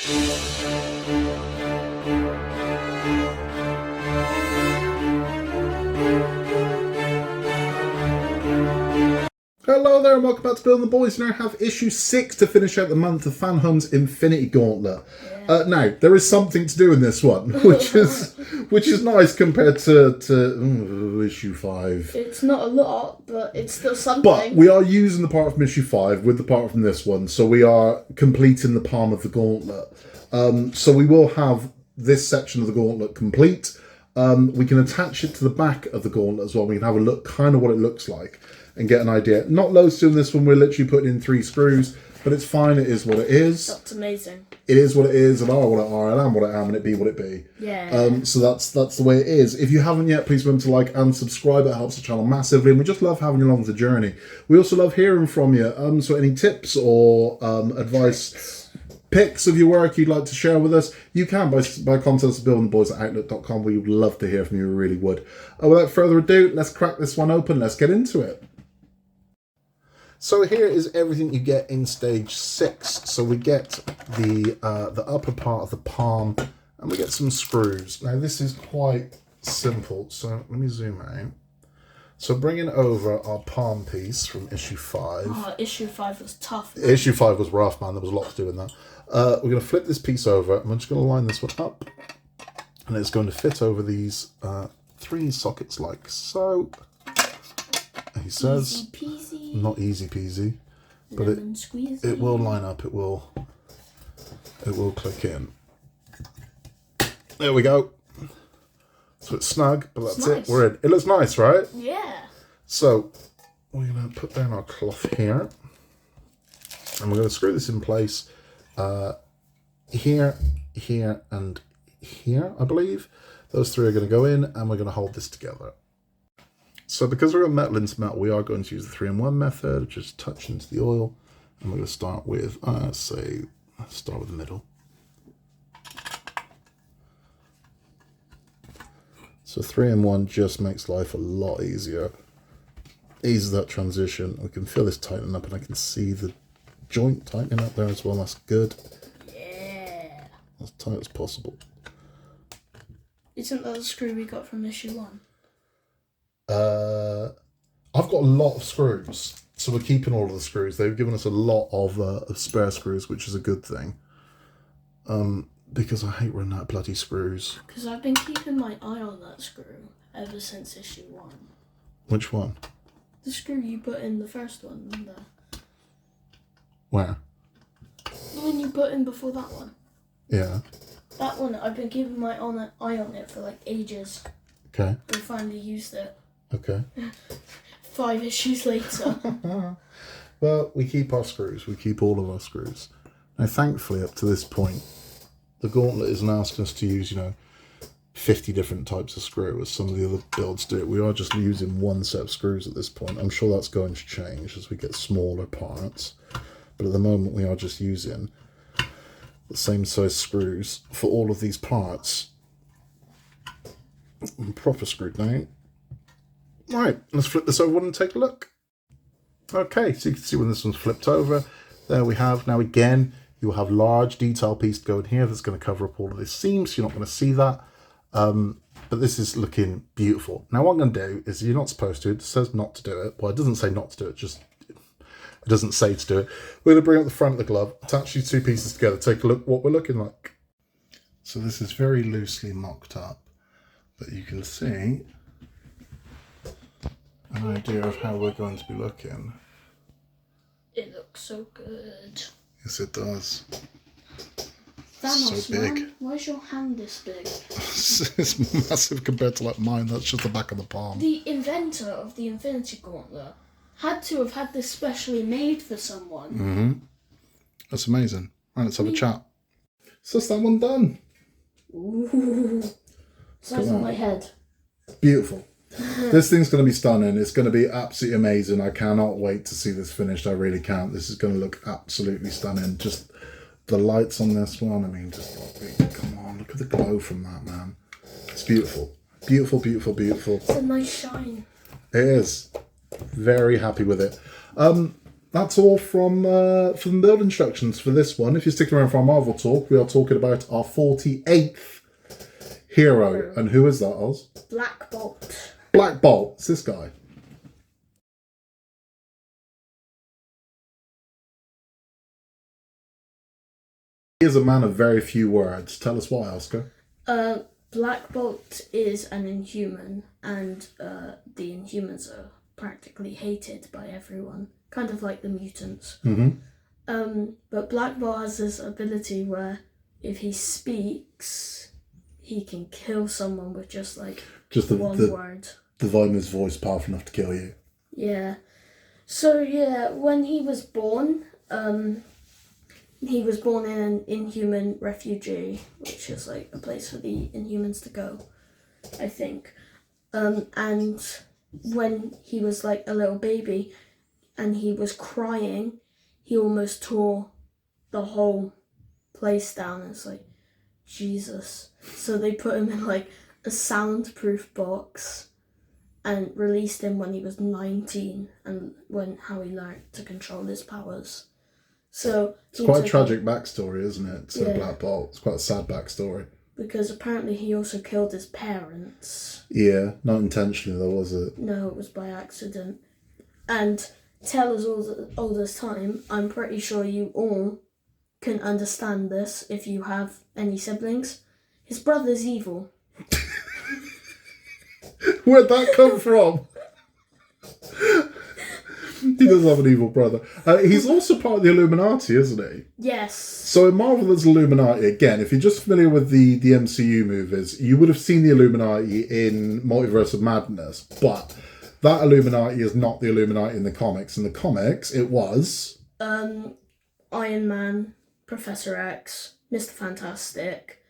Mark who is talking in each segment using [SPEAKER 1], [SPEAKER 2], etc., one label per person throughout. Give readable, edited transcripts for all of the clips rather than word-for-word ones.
[SPEAKER 1] Hello there and welcome back to Building the Boys. We now have issue 6 to finish out the month of Fanhome's Infinity Gauntlet. Now, there is something to do in this one, which is nice compared to issue 5.
[SPEAKER 2] It's not a lot, but it's still something.
[SPEAKER 1] But we are using the part from issue 5 with the part from this one, so we are completing the palm of the gauntlet. So we will have this section of the gauntlet complete. We can attach it to the back of the gauntlet as well. We can have a look, kind of what it looks like, and get an idea. Not loads to do in this one. We're literally putting in 3 screws, but it's fine. It is what it is.
[SPEAKER 2] That's amazing.
[SPEAKER 1] It is what it is, and are what it are, and am what it am, and it be what it be.
[SPEAKER 2] Yeah.
[SPEAKER 1] So that's the way it is. If you haven't yet, please remember to like and subscribe. It helps the channel massively, and we just love having you along the journey. We also love hearing from you. So any tips or advice, pics of your work you'd like to share with us, you can by contacting us at buildingtheboys@outlook.com. We would love to hear from you. We really would. Without further ado, let's crack this one open. Let's get into it. So here is everything you get in stage 6. So we get the upper part of the palm, and we get some screws. Now this is quite simple. So let me zoom out. So bringing over our palm piece from issue 5.
[SPEAKER 2] Oh, issue 5 was tough. Man.
[SPEAKER 1] Issue 5 was rough, man. There was a lot to do in that. We're going to flip this piece over, and we're just going to line this one up, and it's going to fit over these 3 sockets like so. He says,
[SPEAKER 2] easy peasy.
[SPEAKER 1] Not easy peasy, but it will line up. It will click in. There we go. So it's snug, but that's
[SPEAKER 2] nice.
[SPEAKER 1] it. We're in. It looks nice, right?
[SPEAKER 2] Yeah.
[SPEAKER 1] So we're gonna put down our cloth here, and we're gonna screw this in place. Here, here, and here. I believe those 3 are gonna go in, and we're gonna hold this together. So because we're on metal into metal, we are going to use the 3-in-1 method, which is touch into the oil. And we're going to start with, start with the middle. So 3-in-1 just makes life a lot easier. Eases that transition. We can feel this tightening up, and I can see the joint tightening up there as well. That's good.
[SPEAKER 2] Yeah.
[SPEAKER 1] As tight as possible.
[SPEAKER 2] Isn't that the screw we got from issue 1?
[SPEAKER 1] I've got a lot of screws, so we're keeping all of the screws. They've given us a lot of spare screws, which is a good thing. Because I hate running out of bloody screws.
[SPEAKER 2] Because I've been keeping my eye on that screw ever since issue 1.
[SPEAKER 1] Which one?
[SPEAKER 2] The screw you put in the first one.
[SPEAKER 1] Where?
[SPEAKER 2] The one you put in before that one.
[SPEAKER 1] Yeah.
[SPEAKER 2] That one, I've been keeping my eye on it for like ages.
[SPEAKER 1] Okay.
[SPEAKER 2] We finally used it.
[SPEAKER 1] Okay.
[SPEAKER 2] 5 issues later.
[SPEAKER 1] Well, we keep our screws. We keep all of our screws. Now, thankfully, up to this point, the Gauntlet isn't asking us to use, 50 different types of screw, as some of the other builds do. We are just using 1 set of screws at this point. I'm sure that's going to change as we get smaller parts. But at the moment, we are just using the same size screws for all of these parts. Proper screwed down. Right, let's flip this over and take a look. Okay, so you can see when this one's flipped over. There we have. Now again, you'll have large detail piece going here that's going to cover up all of this seam, so you're not going to see that. But this is looking beautiful. Now what I'm going to do is, you're not supposed to, it says not to do it. Well, it doesn't say not to do it, it doesn't say to do it. We're going to bring up the front of the glove, attach these 2 pieces together, take a look what we're looking like. So this is very loosely mocked up, but you can see an idea of how we're going to be looking.
[SPEAKER 2] It looks so good.
[SPEAKER 1] Yes, it does.
[SPEAKER 2] Thanos,
[SPEAKER 1] so big.
[SPEAKER 2] Man, why is your hand this big?
[SPEAKER 1] It's massive compared to like mine. That's just the back of the palm.
[SPEAKER 2] The inventor of the Infinity Gauntlet had to have had this specially made for someone.
[SPEAKER 1] Mm-hmm. That's amazing. Right, let's have a chat. So that's that one done.
[SPEAKER 2] Ooh. Size of my head.
[SPEAKER 1] Beautiful. This thing's going to be stunning. It's going to be absolutely amazing. I cannot wait to see this finished. I really can't. This is going to look absolutely stunning. Just the lights on this one. I mean, just come on, look at the glow from that, man. It's beautiful. Beautiful, beautiful, beautiful.
[SPEAKER 2] It's a nice shine.
[SPEAKER 1] It is. Very happy with it. that's all from the build instructions for this one. If you're sticking around for our Marvel talk, we are talking about our 48th hero. And who is that, Oz?
[SPEAKER 2] Black Bolt.
[SPEAKER 1] Black Bolt. It's this guy. He is a man of very few words. Tell us why, Oscar.
[SPEAKER 2] Black Bolt is an inhuman, and the inhumans are practically hated by everyone, kind of like the mutants. But Black Bolt has this ability where if he speaks, he can kill someone with just one word.
[SPEAKER 1] The volume of his voice powerful enough to kill you.
[SPEAKER 2] Yeah. So yeah, when he was born, he was born in an inhuman refugee, which is like a place for the inhumans to go, I think. And when he was like a little baby and he was crying, he almost tore the whole place down. It's like, Jesus. So they put him in like a soundproof box and released him when he was 19, and how he learned to control his powers. So
[SPEAKER 1] it's quite a tragic backstory, isn't it? To Black Bolt. It's quite a sad backstory.
[SPEAKER 2] Because apparently he also killed his parents.
[SPEAKER 1] Yeah, not intentionally though, was it?
[SPEAKER 2] No, it was by accident. And tell us all this time, I'm pretty sure you all can understand this if you have any siblings. His brother's evil.
[SPEAKER 1] Where'd that come from? He does have an evil brother. He's also part of the Illuminati, isn't he?
[SPEAKER 2] Yes.
[SPEAKER 1] So in Marvel, there's Illuminati. Again, if you're just familiar with the MCU movies, you would have seen the Illuminati in Multiverse of Madness. But that Illuminati is not the Illuminati in the comics. In the comics, it was...
[SPEAKER 2] Iron Man, Professor X, Mr. Fantastic,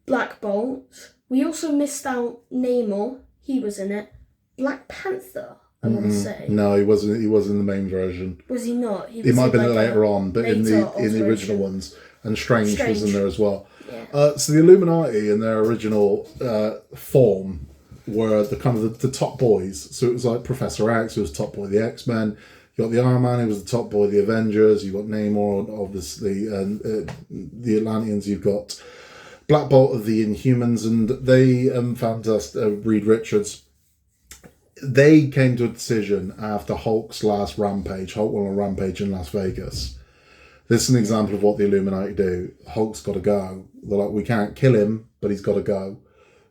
[SPEAKER 2] Black Bolt. We also missed out Namor. He was in it. Black Panther. I want to say.
[SPEAKER 1] No, he wasn't. He was in the main version.
[SPEAKER 2] Was he not?
[SPEAKER 1] He might have been later on, but in the original ones, and Strange was in there as well.
[SPEAKER 2] Yeah.
[SPEAKER 1] So the Illuminati in their original form were the kind of the top boys. So it was like Professor X, who was top boy of the X-Men. You got the Iron Man, who was the top boy of the Avengers. You got Namor, obviously, and the Atlanteans. You've got Black Bolt of the Inhumans, and they found us Reed Richards. They came to a decision after Hulk's last rampage. Hulk went on a rampage in Las Vegas. This is an example of what the Illuminati do. Hulk's got to go. They're like, we can't kill him, but he's got to go.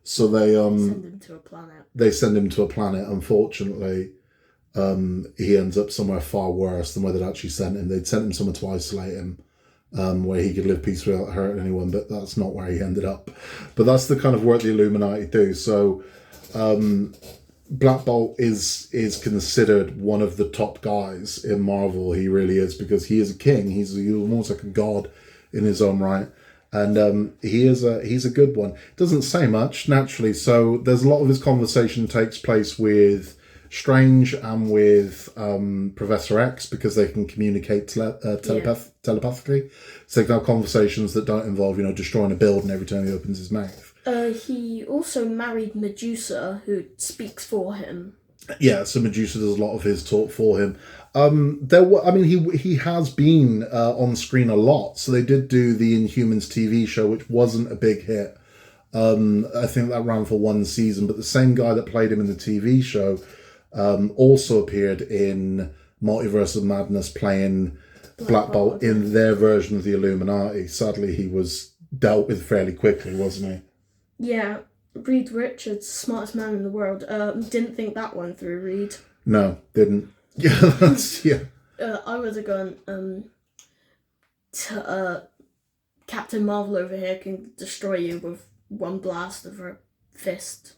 [SPEAKER 1] So they
[SPEAKER 2] send him to a planet.
[SPEAKER 1] They send him to a planet. Unfortunately, he ends up somewhere far worse than where they'd actually sent him. They'd sent him somewhere to isolate him, where he could live peacefully without hurting anyone. But that's not where he ended up. But that's the kind of work the Illuminati do. So. Black Bolt is considered one of the top guys in Marvel. He really is, because he is a king. He's almost like a god in his own right, and he's a good one. Doesn't say much naturally, so there's a lot of his conversation takes place with Strange and with Professor X, because they can communicate telepathically. So they can have conversations that don't involve destroying a building every time he opens his mouth.
[SPEAKER 2] He also married Medusa, who speaks for him.
[SPEAKER 1] Yeah, so Medusa does a lot of his talk for him. He has been on screen a lot. So they did do the Inhumans TV show, which wasn't a big hit. I think that ran for one season, but the same guy that played him in the TV show also appeared in Multiverse of Madness, playing Black Bolt in their version of the Illuminati. Sadly, he was dealt with fairly quickly, wasn't he?
[SPEAKER 2] Yeah, Reed Richards, smartest man in the world. Didn't think that one through, Reed.
[SPEAKER 1] No, didn't. Yeah,
[SPEAKER 2] I would have gone, Captain Marvel over here can destroy you with one blast of her fist.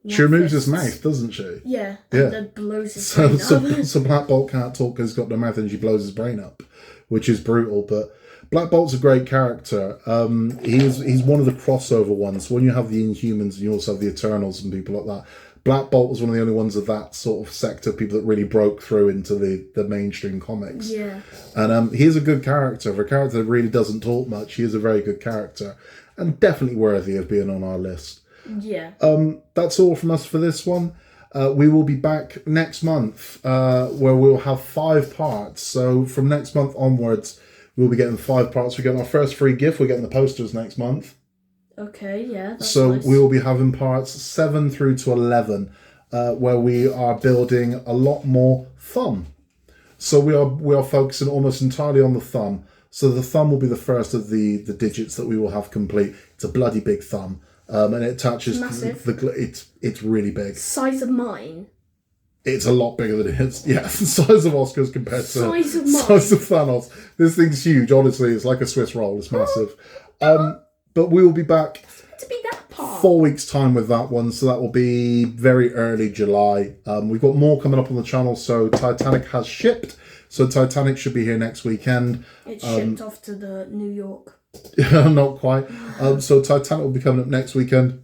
[SPEAKER 1] She removes his mouth, doesn't she?
[SPEAKER 2] Yeah, and then blows his brain up.
[SPEAKER 1] So Black Bolt can't talk because he's got no mouth, and she blows his brain up, which is brutal, but... Black Bolt's a great character. He's one of the crossover ones. When you have the Inhumans and you also have the Eternals and people like that, Black Bolt was one of the only ones of that sort of sector, people that really broke through into the mainstream comics.
[SPEAKER 2] Yeah.
[SPEAKER 1] And he's a good character. For a character that really doesn't talk much, he is a very good character. And definitely worthy of being on our list.
[SPEAKER 2] Yeah.
[SPEAKER 1] That's all from us for this one. We will be back next month, where we'll have 5 parts. So from next month onwards, we'll be getting 5 parts. We're getting our first free gift. We're getting the posters next month.
[SPEAKER 2] Okay, yeah. That's
[SPEAKER 1] so
[SPEAKER 2] nice.
[SPEAKER 1] we will be having parts 7 through to 11, where we are building a lot more thumb. So we are focusing almost entirely on the thumb. So the thumb will be the first of the digits that we will have complete. It's a bloody big thumb, and it attaches
[SPEAKER 2] massive.
[SPEAKER 1] It's really big.
[SPEAKER 2] Size of mine.
[SPEAKER 1] It's a lot bigger than it is. Yeah, the size of Oscar's compared to
[SPEAKER 2] Size of mine.
[SPEAKER 1] size of Thanos. This thing's huge. Honestly, it's like a Swiss roll. It's massive. But we will be back
[SPEAKER 2] To be that part.
[SPEAKER 1] 4 weeks' time with that one, so that will be very early July. We've got more coming up on the channel, so Titanic has shipped. So Titanic should be here next weekend.
[SPEAKER 2] It's shipped off to the New York.
[SPEAKER 1] Not quite. So Titanic will be coming up next weekend.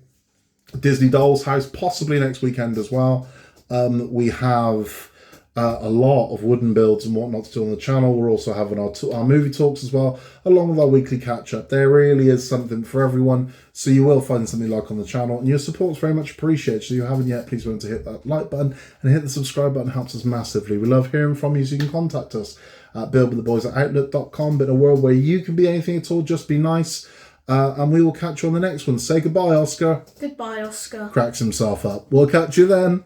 [SPEAKER 1] Disney Doll's House possibly next weekend as well. We have a lot of wooden builds and whatnot to do on the channel. We're also having our movie talks as well, along with our weekly catch-up. There really is something for everyone, so you will find something like on the channel, and your support's very much appreciated. So if you haven't yet, please remember to hit that like button and hit the subscribe button. It helps us massively. We love hearing from you, so you can contact us at buildwiththeboys@outlook.com. But in a world where you can be anything at all, just be nice. And we will catch you on the next one. Say goodbye, Oscar.
[SPEAKER 2] Goodbye, Oscar.
[SPEAKER 1] Cracks himself up. We'll catch you then.